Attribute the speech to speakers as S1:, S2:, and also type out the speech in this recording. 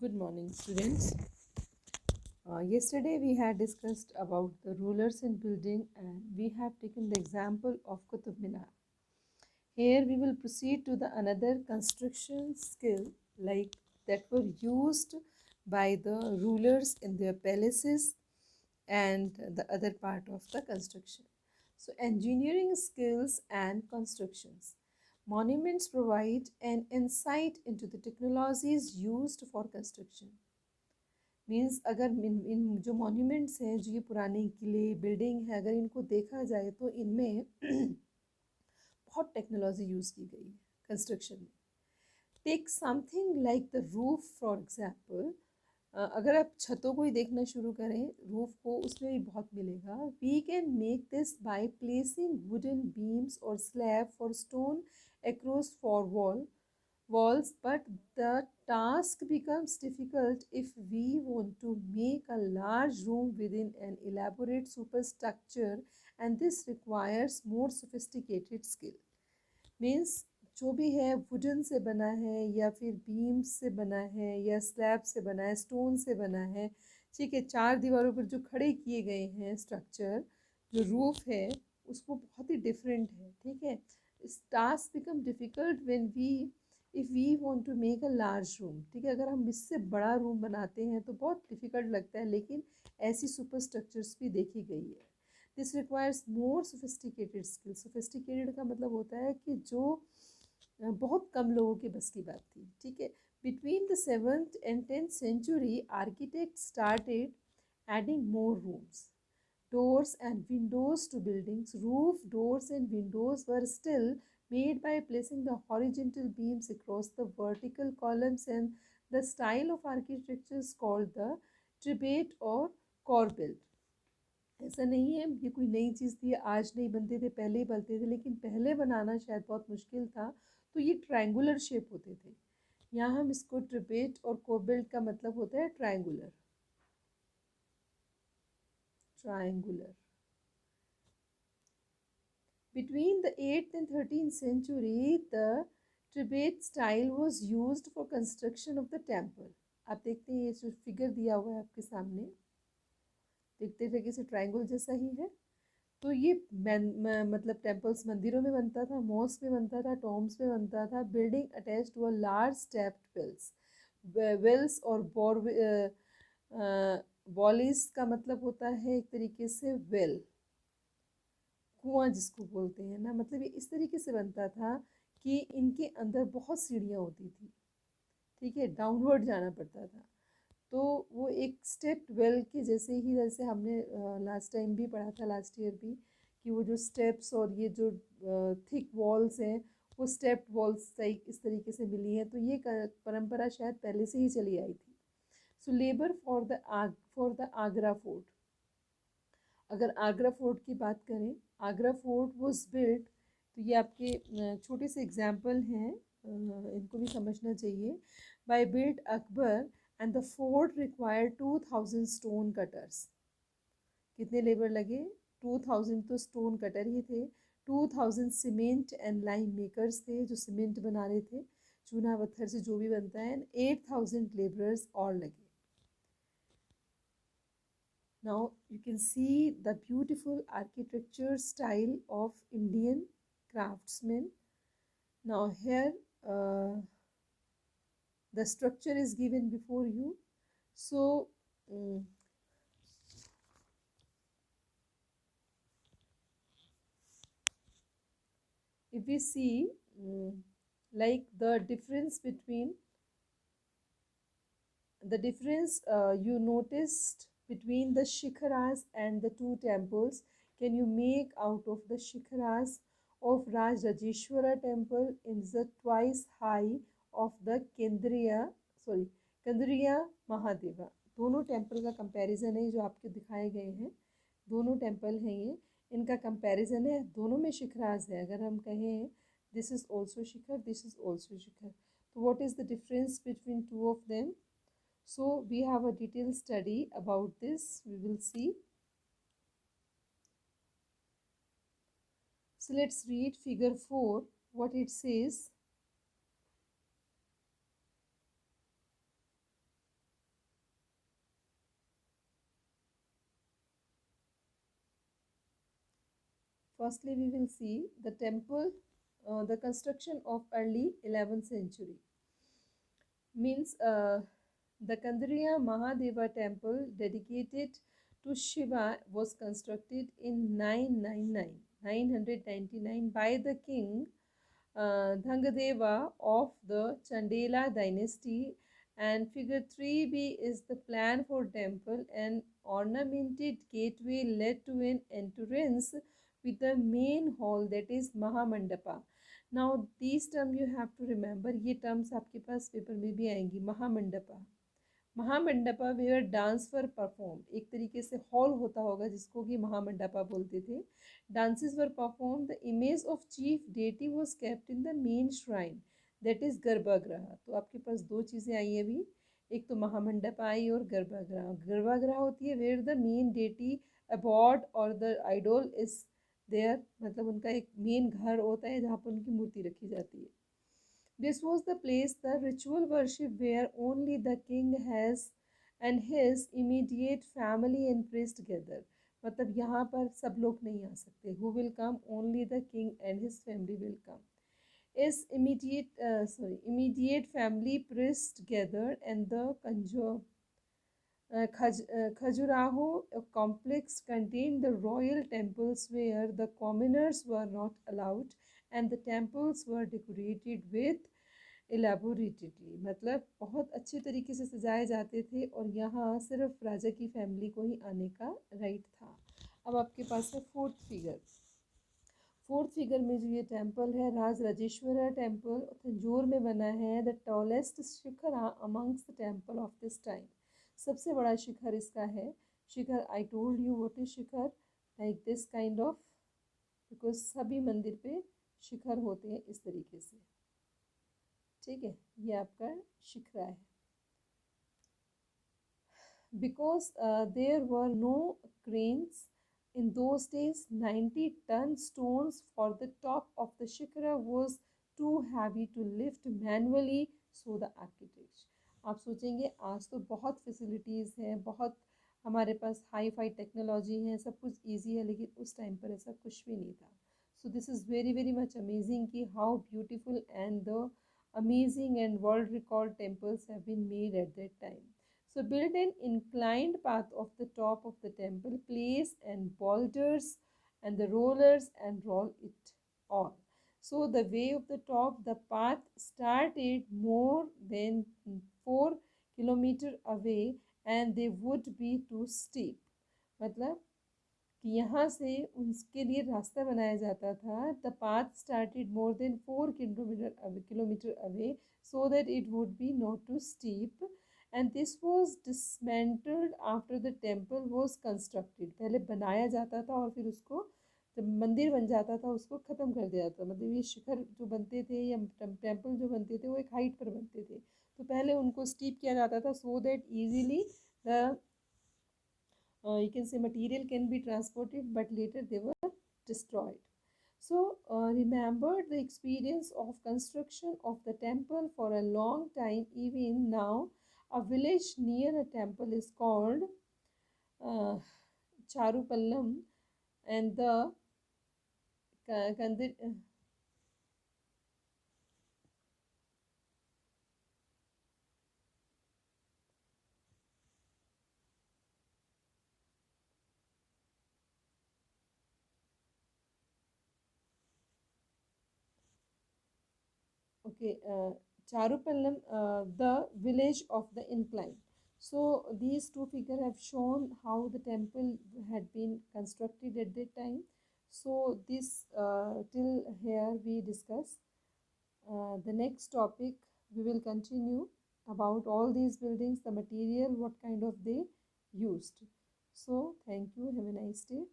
S1: Good morning, students. Yesterday we had discussed about the rulers in building and we have taken the example of Qutub Minar. Here we will proceed to the another construction skill like that were used by the rulers in their palaces and the other part of the construction. So engineering skills and constructions. Monuments provide an insight into the technologies used for construction. Means अगर इन जो monuments हैं, जो ये पुराने किले building है, अगर इनको देखा जाए तो इनमें बहुत टेक्नोलॉजी यूज़ की गई है कंस्ट्रक्शन में. Take something like the roof for example. अगर आप छतों को ही देखना शुरू करें, रूफ को, उसमें भी बहुत मिलेगा. We can make this by placing wooden beams और slab for stone across for walls, but the task becomes difficult if we want to make a large room within an elaborate superstructure, and this requires more sophisticated skill. Means जो भी है wooden से बना है या फिर beams से बना है या स्लैब से बना है, स्टोन से बना है, ठीक है, चार दीवारों पर जो खड़े किए गए हैं स्ट्रक्चर, जो रूफ है उसको बहुत ही डिफरेंट है. ठीक है, task become difficult when we if we want to make a large room. ठीक है, अगर हम इससे बड़ा रूम बनाते हैं तो बहुत डिफ़िकल्ट लगता है, लेकिन ऐसी सुपर स्ट्रक्चर्स भी देखी गई है. This requires more sophisticated skill. Sophisticated का मतलब होता है कि जो बहुत कम लोगों के बस की बात थी. ठीक है, between the 7th and 10th century architects started adding more rooms, doors and windows to buildings. Roof doors and windows were still made by placing the horizontal beams across the vertical columns, and the style of architecture is called the tribate or corbelled. ऐसा नहीं है ये कोई नई चीज़ थी, आज नहीं बनते थे, पहले ही बनते थे, लेकिन पहले बनाना शायद बहुत मुश्किल था, तो ये ट्रायंगुलर शेप होते थे. यहाँ हम इसको ट्रिपेट और कोबेल्ट का मतलब होता है triangular. Triangular. Between the 8th and 13th century, the Tibet style was used for construction of the temple. आप देखते हैं ये जो फिगर दिया हुआ है आपके सामने, देखते थे कि ट्रायंगल जैसा ही है. तो ये मतलब टेम्पल्स मंदिरों में बनता था, मॉस्क में बनता था, टॉम्स में बनता था. Building attach to a large stepped wells. Wells और वॉलिस का मतलब होता है एक तरीके से वेल, कुआं जिसको बोलते हैं ना. मतलब ये इस तरीके से बनता था कि इनके अंदर बहुत सीढ़ियाँ होती थी. ठीक है, डाउनवर्ड जाना पड़ता था. तो वो एक स्टेप्ड वेल के जैसे ही, जैसे हमने लास्ट टाइम भी पढ़ा था, लास्ट ईयर भी, कि वो जो स्टेप्स और ये जो थिक वॉल्स हैं वो स्टेप्ड वॉल्स इस तरीके से मिली हैं. तो ये परंपरा शायद पहले से ही चली आई थी. So labour for the Agra fort. अगर आगरा फोर्ट की बात करें, आगरा फोर्ट वॉज बिल्ट. तो ये आपके छोटे से एग्जाम्पल हैं, इनको भी समझना चाहिए. By built Akbar and the fort require 2000 stone cutters. कितने लेबर लगे? 2000 तो स्टोन कटर ही थे. 2000 सीमेंट एंड लाइम मेकर्स थे, जो सीमेंट बना रहे थे, चूना पत्थर से जो भी बनता है. 8000 लेबरर्स और लगे. Now you can see the beautiful architecture style of Indian craftsmen. Now here the structure is given before you. So if we see like the difference you noticed between the shikharas and the two temples. Can you make out of the shikharas of Rajrajeshwara temple is the twice high of the Kendriya Mahadeva. दोनों temple का comparison है जो आपके दिखाए गए हैं. दोनों temple हैं ये, इनका कंपैरिजन है. दोनों में शिखराज है. अगर हम कहें this is also shikhara, this is also shikhara, तो what is the difference between two of them? So we have a detailed study about this. We will see. So let's read figure 4, what it says. Firstly, we will see the temple, the construction of early 11th century. Means the Kandariya Mahadeva temple dedicated to Shiva was constructed in 999 by the king Dhangadeva of the Chandela dynasty, and figure 3b is the plan for temple. An ornamented gateway led to an entrance with the main hall, that is Mahamandapa. Now these terms you have to remember, ये terms आपके पास paper में भी आएंगी. Mahamandapa, mahamandapa where dance were perform, एक तरीके से hall होता होगा जिसको कि महामंडपा बोलते थे. Dances were perform. The image of chief deity was kept in the main shrine, that is garbhagriha. तो आपके पास दो चीज़ें आई अभी, एक तो महामंडपा आई और गर्भागृह. गर्भागृह होती है वेयर द मेन डेटी अबॉर्ड और द आइडोल इज देयर, मतलब उनका एक मेन घर होता है जहाँ पर उनकी मूर्ति रखी जाती है. This was the place, the ritual worship, where only the king has and his immediate family and priest together. मतलब यहाँ पर सब लोग नहीं आ सकते. Who will come? Only the king and his family will come. Is immediate family priest gathered, and the Khajuraho complex contained the royal temples where the commoners were not allowed, and the temples were decorated with elaboratedly. मतलब बहुत अच्छे तरीके से सजाए जाते थे और यहाँ सिर्फ राजा की फैमिली को ही आने का राइट था. अब आपके पास है फोर्थ फिगर. फोर्थ फिगर में जो ये टेम्पल है राज राजेश्वरा टेम्पल तंजौर में बना है. The tallest shikhara amongst the temple of this time. सबसे बड़ा शिखर इसका है. Shikhara, I told you what is shikhara, like this kind of, because सभी मंदिर पे शिखर होते हैं इस तरीके से. ठीक है, ये आपका शिखरा है. Because there were no cranes in those days, 90-ton stones for the top of the shikara was too heavy to lift manually, so the architects. आप सोचेंगे आज तो बहुत फैसिलिटीज़ हैं, बहुत हमारे पास हाई फाई टेक्नोलॉजी है, सब कुछ इजी है, लेकिन उस टाइम पर ऐसा कुछ भी नहीं था. So this is very very much amazing कि how beautiful and the amazing and world record temples have been made at that time. So build an inclined path of the top of the temple, place and boulders and the rollers and roll it all. So the way of the top, the path started more than 4 kilometers away and they would be too steep. मतलब कि यहाँ से उसके लिए रास्ता बनाया जाता था. The path started more than 4 kilometre away so that it would be not too steep, and this was dismantled after the temple was constructed. पहले बनाया जाता था और फिर उसको जब मंदिर बन जाता था उसको ख़त्म कर दिया जाता. मतलब ये शिखर जो बनते थे या टेम्पल जो बनते थे वो एक हाइट पर बनते थे, तो पहले उनको स्टीप किया जाता था so that easily the you can say material can be transported, but later they were destroyed. So remember the experience of construction of the temple for a long time. Even now a village near a temple is called uh, Charupallam, and the okay, Charupallam, the village of the incline. So these two figures have shown how the temple had been constructed at that time. So this till here we discuss. The next topic we will continue about all these buildings, the material, what kind of they used. So thank you. Have a nice day.